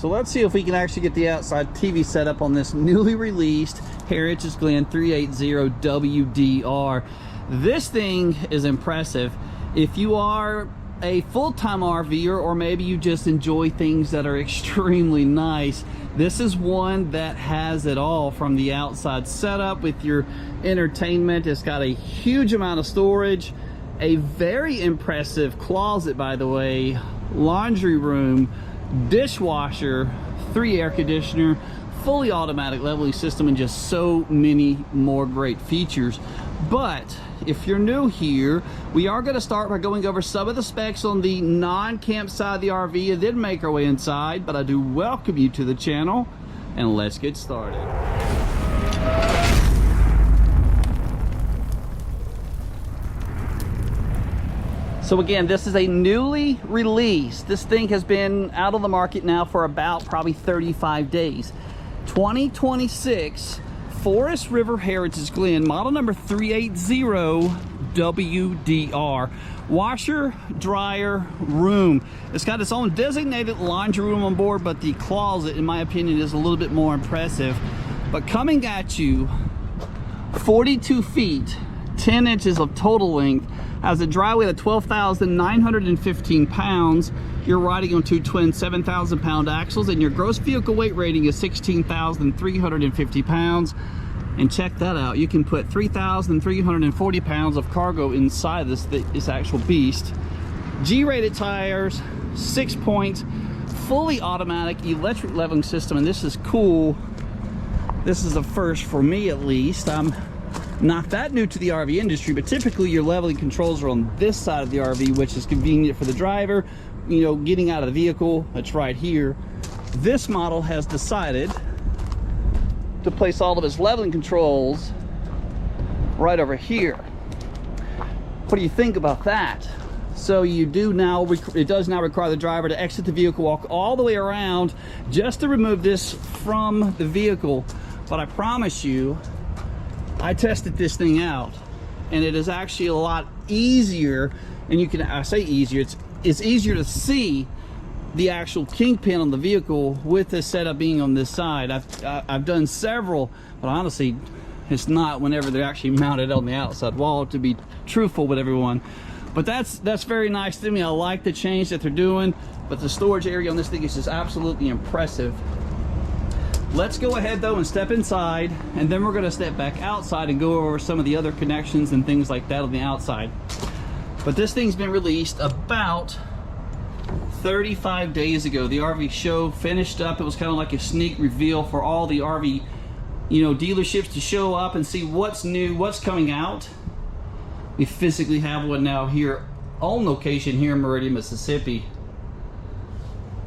So let's see if we can actually get the outside TV set up on this newly released Heritage Glen 380WDR. This thing is impressive. If you are a full-time RVer, or maybe you just enjoy things that are extremely nice, this is one that has it all from the outside setup with your entertainment. It's got a huge amount of storage, a very impressive closet, by the way, laundry room, dishwasher, 3 air conditioner, fully automatic leveling system, and just so many more great features. But if you're new here, we are going to start by going over some of the specs on the non-camp side of the RV and then make our way inside. But I do welcome you to the channel, and let's get started. So again, this is a newly released, this thing has been out on the market now for about probably 35 days. 2026 Forest River Heritage Glen, model number 380WDR. Washer, dryer, room. It's got its own designated laundry room on board, but the closet, in my opinion, is a little bit more impressive. But coming at you, 42 feet, 10 inches of total length, has a dry weight of 12,915 pounds. You're riding on 2 twin 7,000-pound axles, and your gross vehicle weight rating is 16,350 pounds. And check that out, you can put 3,340 pounds of cargo inside this actual beast. G-rated tires, 6-point, fully automatic electric leveling system, and this is cool. This is a first for me, at least. I'm not that new to the RV industry, but typically your leveling controls are on this side of the RV, which is convenient for the driver, you know, getting out of the vehicle. It's right here. This model has decided to place all of its leveling controls right over here. What do you think about that? So you do now, it does now require the driver to exit the vehicle, walk all the way around just to remove this from the vehicle. But I promise you, I tested this thing out, and it is actually a lot easier. And you can, I say easier, it's easier to see the actual kingpin on the vehicle with this setup being on this side. I've done several, but honestly, it's not whenever they're actually mounted on the outside wall, to be truthful with everyone. But that's very nice to me. I like the change that they're doing, but the storage area on this thing is just absolutely impressive. Let's go ahead though and step inside, and then we're going to step back outside and go over some of the other connections and things like that on the outside. But this thing's been released about 35 days ago. The RV show finished up. It was kind of like a sneak reveal for all the RV, you know, dealerships to show up and see what's new, what's coming out. We physically have one now here on location here in Meridian, Mississippi.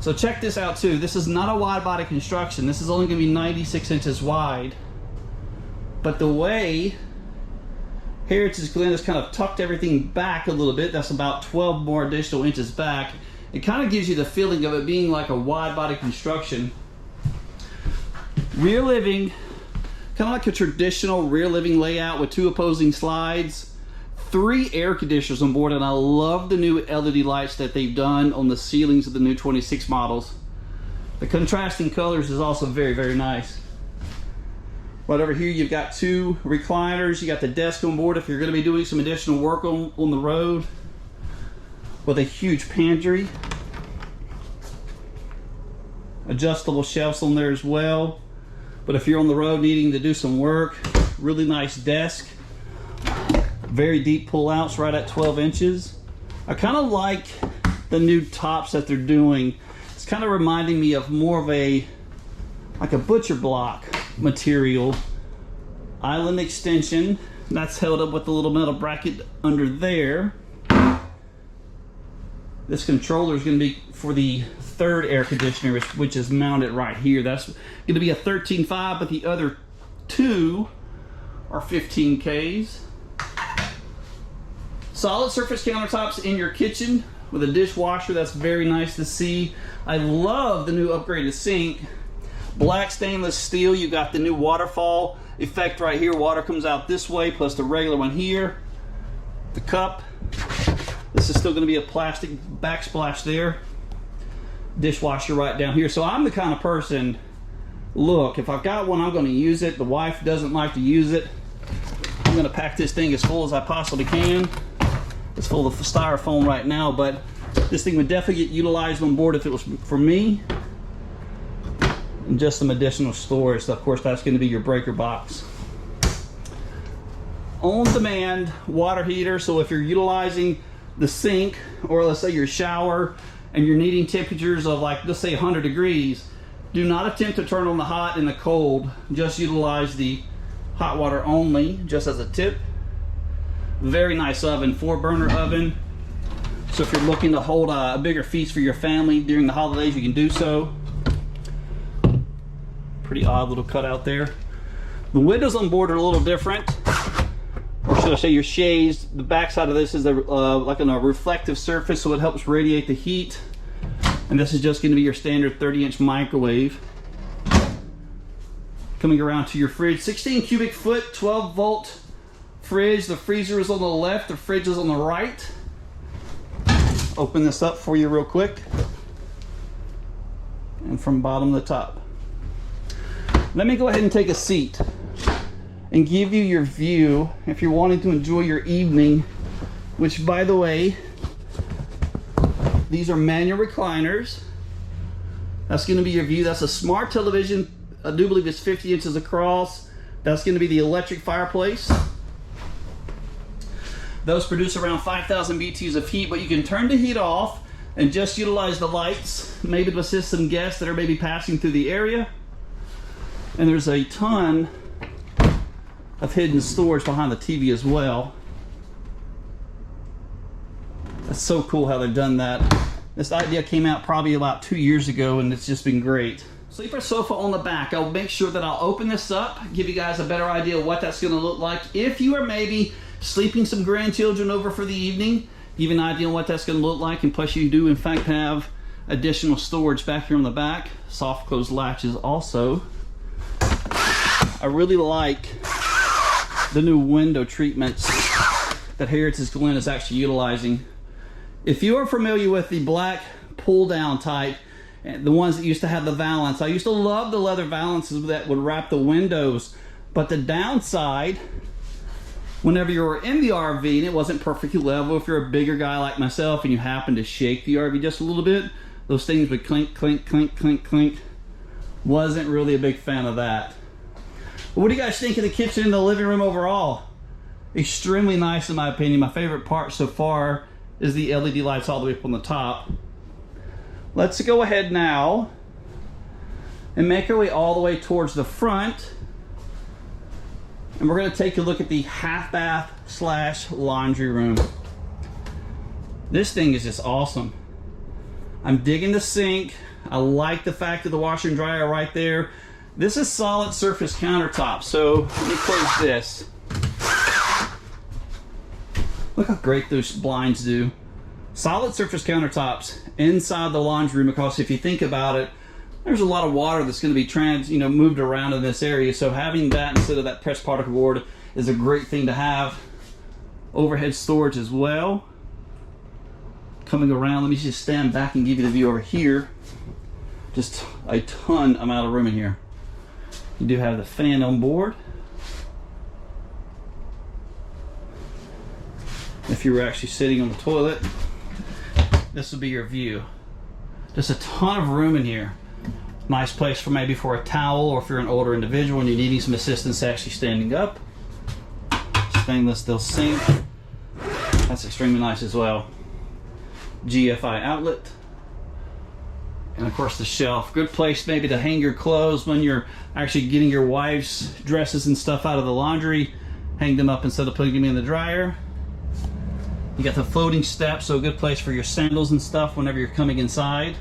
So check this out too. This is not a wide body construction. This is only going to be 96 inches wide. But the way Heritage Glen has kind of tucked everything back a little bit, that's about 12 more additional inches back. It kind of gives you the feeling of it being like a wide body construction. Rear living, kind of like a traditional rear living layout with 2 opposing slides. 3 air conditioners on board, and I love the new LED lights that they've done on the ceilings of the new 26 models. The contrasting colors is also very, very nice. Right over here you've got 2 recliners. You got the desk on board if you're going to be doing some additional work on the road, with a huge pantry. Adjustable shelves on there as well. But if you're on the road needing to do some work, really nice desk. Very deep pullouts right at 12 inches. I kind of like the new tops that they're doing. It's kind of reminding me of more of a, like a butcher block material. Island extension. That's held up with a little metal bracket under there. This controller is going to be for the 3rd air conditioner, which is mounted right here. That's going to be a 13.5, but the other 2 are 15Ks. Solid surface countertops in your kitchen with a dishwasher. That's very nice to see. I love the new upgraded sink. Black stainless steel. You got the new waterfall effect right here. Water comes out this way, plus the regular one here. The cup. This is still going to be a plastic backsplash there. dishwasher right down here. So I'm the kind of person, look, if I've got one, I'm going to use it. The wife doesn't like to use it. I'm going to pack this thing as full as I possibly can. It's full of styrofoam right now, but this thing would definitely get utilized on board if it was for me. And just some additional storage. So of course, that's going to be your breaker box. On demand water heater. So if you're utilizing the sink, or let's say your shower, and you're needing temperatures of, like, let's say 100 degrees, do not attempt to turn on the hot and the cold. Just utilize the hot water only, just as a tip. Very nice oven, 4-burner oven. So if you're looking to hold a bigger feast for your family during the holidays, you can do so. Pretty odd little cutout there. The windows on board are a little different. Or should I say your shades. The back side of this is like on a reflective surface, so it helps radiate the heat. And this is just going to be your standard 30-inch microwave. Coming around to your fridge, 16 cubic foot, 12-volt fridge. The freezer is on the left, the fridge is on the right. Open this up for you real quick. And from bottom to top. Let me go ahead and take a seat and give you your view if you're wanting to enjoy your evening, which, by the way, these are manual recliners. That's going to be your view. That's a smart television. I do believe it's 50 inches across. That's going to be the electric fireplace. Those produce around 5,000 BTUs of heat, but you can turn the heat off and just utilize the lights, maybe to assist some guests that are maybe passing through the area. And there's a ton of hidden storage behind the TV as well. That's so cool how they've done that. This idea came out probably about 2 years ago, and it's just been great. Sleeper sofa on the back. I'll make sure that I'll open this up, give you guys a better idea of what that's going to look like. If you are maybe sleeping some grandchildren over for the evening, give you an idea on what that's going to look like. And plus, you do in fact have additional storage back here on the back. Soft close latches also. I really like the new window treatments that Heritage Glen is actually utilizing. If you are familiar with the black pull down type, the ones that used to have the valance, I used to love the leather valances that would wrap the windows, but the downside, whenever you were in the RV and it wasn't perfectly level, if you're a bigger guy like myself and you happen to shake the RV just a little bit, those things would clink, clink, clink, clink, clink. Wasn't really a big fan of that. What do you guys think of the kitchen and the living room overall? Extremely nice in my opinion. My favorite part so far is the LED lights all the way up on the top. Let's go ahead now and make our way all the way towards the front. And we're going to take a look at the half bath / laundry room. This thing is just awesome. I'm digging the sink. I like the fact that the washer and dryer are right there. This is solid surface countertop. So let me close this. Look how great those blinds do. Solid surface countertops inside the laundry room, because if you think about it, there's a lot of water that's going to be moved around in this area. So having that instead of that pressed particle board is a great thing to have. Overhead storage as well. Coming around, let me just stand back and give you the view over here. Just a ton amount of room in here. You do have the fan on board. If you were actually sitting on the toilet, this would be your view. Just a ton of room in here. Nice place for maybe for a towel, or if you're an older individual and you're needing some assistance actually standing up. Stainless steel sink. That's extremely nice as well. GFI outlet. And of course the shelf. Good place maybe to hang your clothes when you're actually getting your wife's dresses and stuff out of the laundry. Hang them up instead of putting them in the dryer. You got the floating steps, so a good place for your sandals and stuff whenever you're coming inside.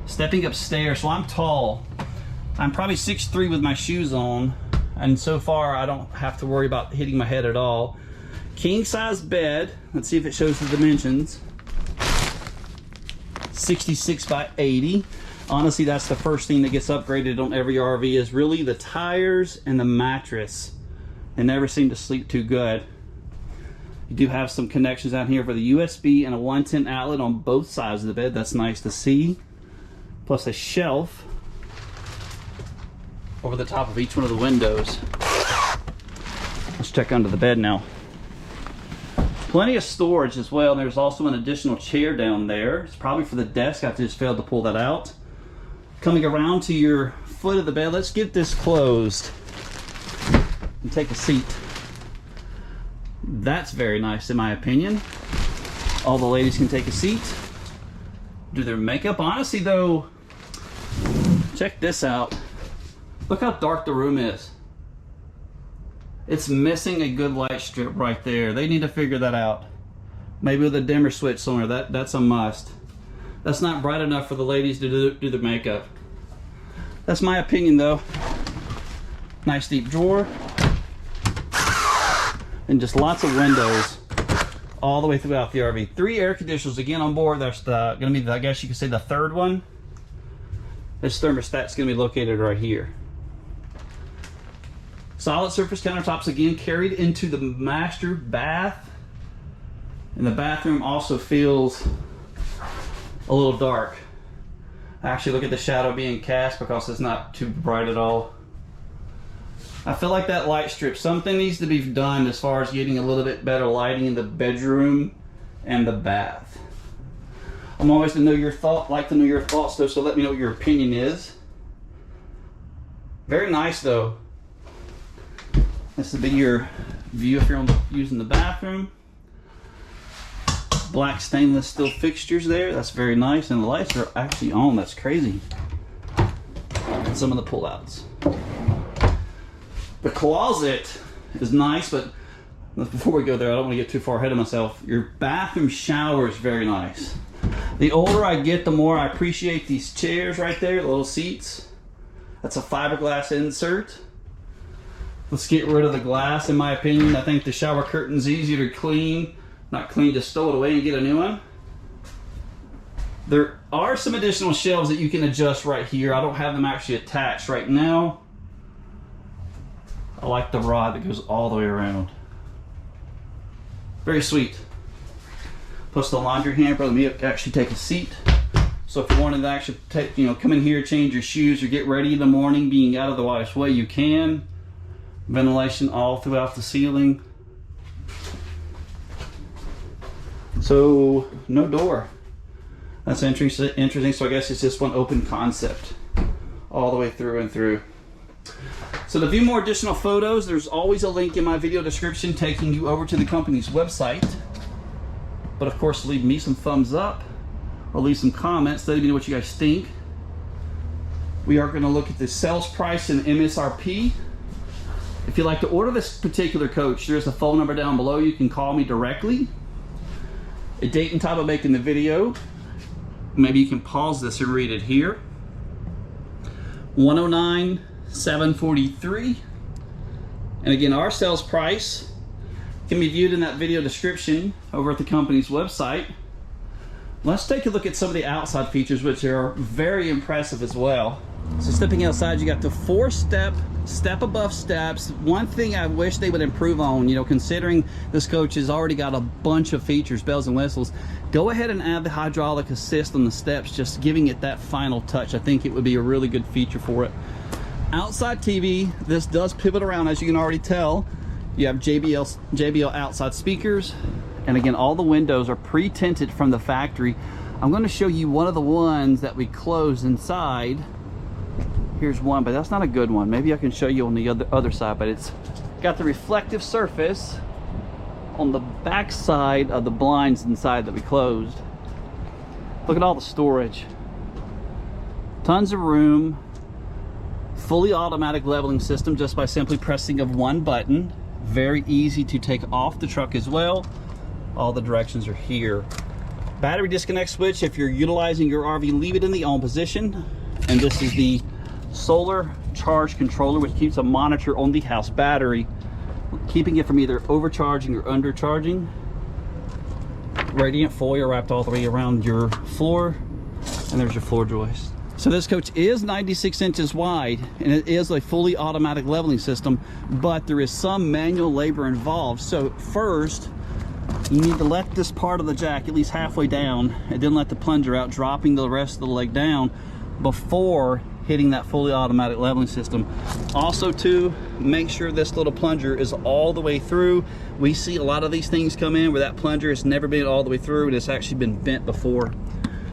Stepping upstairs, so I'm tall. I'm probably 6'3" with my shoes on, and so far I don't have to worry about hitting my head at all. King size bed. Let's see if it shows the dimensions. 66 by 80. Honestly, that's the first thing that gets upgraded on every RV is really the tires and the mattress. They never seem to sleep too good. You do have some connections out here for the USB and a 110 outlet on both sides of the bed. That's nice to see. plus a shelf over the top of each one of the windows. Let's check under the bed now. Plenty of storage as well. There's also an additional chair down there. It's probably for the desk. I just failed to pull that out. Coming around to your foot of the bed, let's get this closed and take a seat. That's very nice in my opinion. All the ladies can take a seat, do their makeup. Honestly though, check this out. Look how dark the room is. It's missing a good light strip right there. They need to figure that out. Maybe with a dimmer switch somewhere. That's a must. That's not bright enough for the ladies to do the makeup. That's my opinion though. Nice deep drawer. And just lots of windows all the way throughout the RV. 3 air conditioners again on board. There's going to be, I guess you could say, the third one. This thermostat's going to be located right here. Solid surface countertops again carried into the master bath. And the bathroom also feels a little dark. Actually, look at the shadow being cast because it's not too bright at all. I feel like that light strip, something needs to be done as far as getting a little bit better lighting in the bedroom and the bath. I'm always to know your like to know your thoughts though, so let me know what your opinion is. Very nice though. This will be your view if you're using the bathroom. Black stainless steel fixtures there. That's very nice, and the lights are actually on. That's crazy. And some of the pullouts. The closet is nice, but before we go there, I don't want to get too far ahead of myself. Your bathroom shower is very nice. The older I get, the more I appreciate these chairs right there, the little seats. That's a fiberglass insert. Let's get rid of the glass, in my opinion. I think the shower curtain's easier to clean. Not clean, just stow it away and get a new one. There are some additional shelves that you can adjust right here. I don't have them actually attached right now. I like the rod that goes all the way around. Very sweet. Plus the laundry hamper. Let me actually take a seat. So if you wanted to actually take, come in here, change your shoes, or get ready in the morning, being out of the wife's way, you can. Ventilation all throughout the ceiling. So no door. That's interesting. So I guess it's just one open concept all the way through and through. So to view more additional photos, there's always a link in my video description taking you over to the company's website. But of course, leave me some thumbs up or leave some comments letting me know what you guys think. We are going to look at the sales price and MSRP. If you'd like to order this particular coach, there's a phone number down below. You can call me directly. A date and time of making the video. Maybe you can pause this and read it here. 109,743. And again, our sales price can be viewed in that video description over at the company's website. Let's take a look at some of the outside features, which are very impressive as well. So stepping outside, you got the 4-step, step above steps. One thing I wish they would improve on, considering this coach has already got a bunch of features, bells and whistles, go ahead and add the hydraulic assist on the steps, just giving it that final touch. I think it would be a really good feature for it. Outside TV, this does pivot around, as you can already tell. You have JBL outside speakers, and again, all the windows are pre-tinted from the factory. I'm going to show you one of the ones that we closed inside. Here's one, but that's not a good one. Maybe I can show you on the other side, but it's got the reflective surface on the back side of the blinds inside that we closed. Look at all the storage. Tons of room. Fully automatic leveling system just by simply pressing of one button. Very easy to take off the truck as well. All the directions are here. Battery disconnect switch. If you're utilizing your RV, leave it in the on position. And this is the solar charge controller, which keeps a monitor on the house battery, keeping it from either overcharging or undercharging. Radiant foil wrapped all the way around your floor, and there's your floor joist. So this coach is 96 inches wide, and it is a fully automatic leveling system, but there is some manual labor involved. So first, you need to let this part of the jack at least halfway down, and then let the plunger out, dropping the rest of the leg down. before hitting that fully automatic leveling system. Also too, make sure this little plunger is all the way through. We see a lot of these things come in where that plunger has never been all the way through and it's actually been bent before.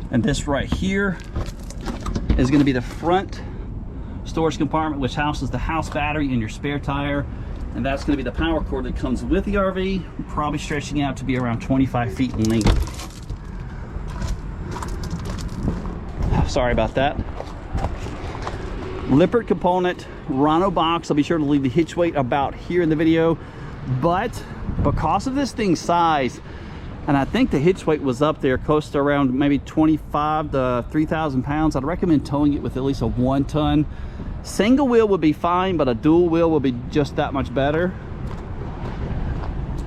And this right here is going to be the front storage compartment, which houses the house battery and your spare tire. And that's going to be the power cord that comes with the RV, probably stretching out to be around 25 feet in length. Sorry about that. Lippert component, Rhino box. I'll be sure to leave the hitch weight about here in the video. But because of this thing's size, and I think the hitch weight was up there close to around maybe 25 to 3,000 pounds, I'd recommend towing it with at least a 1 ton. Single wheel would be fine, but a dual wheel would be just that much better.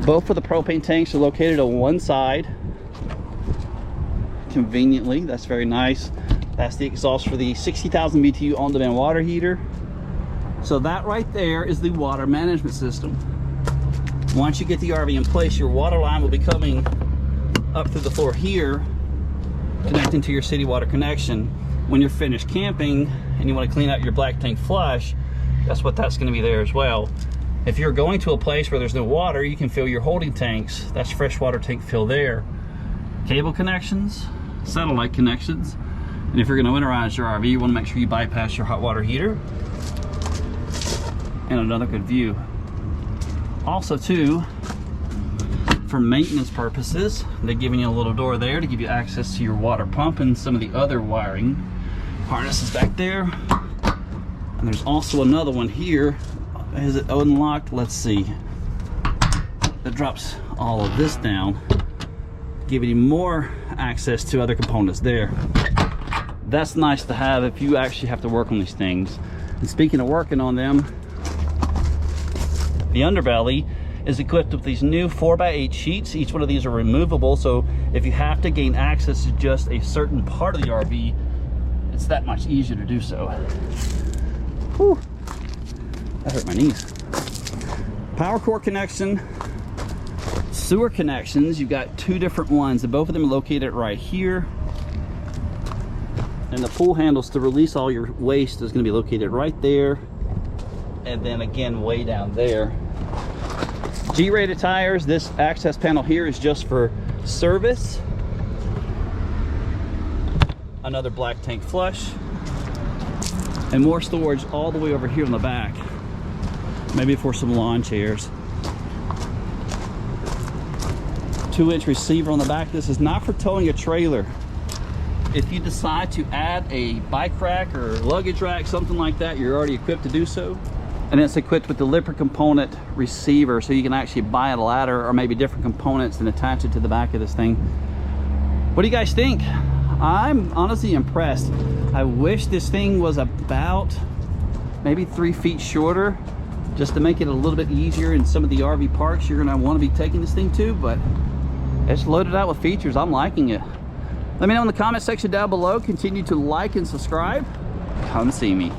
Both of the propane tanks are located on one side. Conveniently, that's very nice. That's the exhaust for the 60,000 BTU on-demand water heater. So that right there is the water management system. Once you get the RV in place, your water line will be coming up through the floor here, connecting to your city water connection. When you're finished camping and you want to clean out your black tank flush, that's what that's going to be there as well. If you're going to a place where there's no water, you can fill your holding tanks. That's freshwater tank fill there. Cable connections, satellite connections. And if you're going to winterize your RV, you want to make sure you bypass your hot water heater. And another good view. Also too, for maintenance purposes, they're giving you a little door there to give you access to your water pump and some of the other wiring harnesses back there. And there's also another one here. Is it unlocked? Let's see. That drops all of this down, giving you more access to other components there. That's nice to have if you actually have to work on these things. And speaking of working on them, the underbelly is equipped with these new 4x8 sheets. Each one of these are removable, so if you have to gain access to just a certain part of the RV, it's that much easier to do so. Whew, that hurt my knees. Power cord connection, sewer connections. You've got two different ones, and both of them are located right here. And the pull handles to release all your waste is going to be located right there, and then again way down there. G-rated tires. This access panel here is just for service. Another black tank flush, and more storage all the way over here on the back, maybe for some lawn chairs. 2-inch receiver on the back. This is not for towing a trailer. If you decide to add a bike rack or luggage rack, something like that, you're already equipped to do so. And it's equipped with the Lippert component receiver, so you can actually buy a ladder or maybe different components and attach it to the back of this thing. What do you guys think? I'm honestly impressed. I wish this thing was about maybe 3 feet shorter, just to make it a little bit easier in some of the RV parks you're gonna want to be taking this thing to, but it's loaded out with features. I'm liking it. Let me know in the comment section down below. Continue to like and subscribe. Come see me.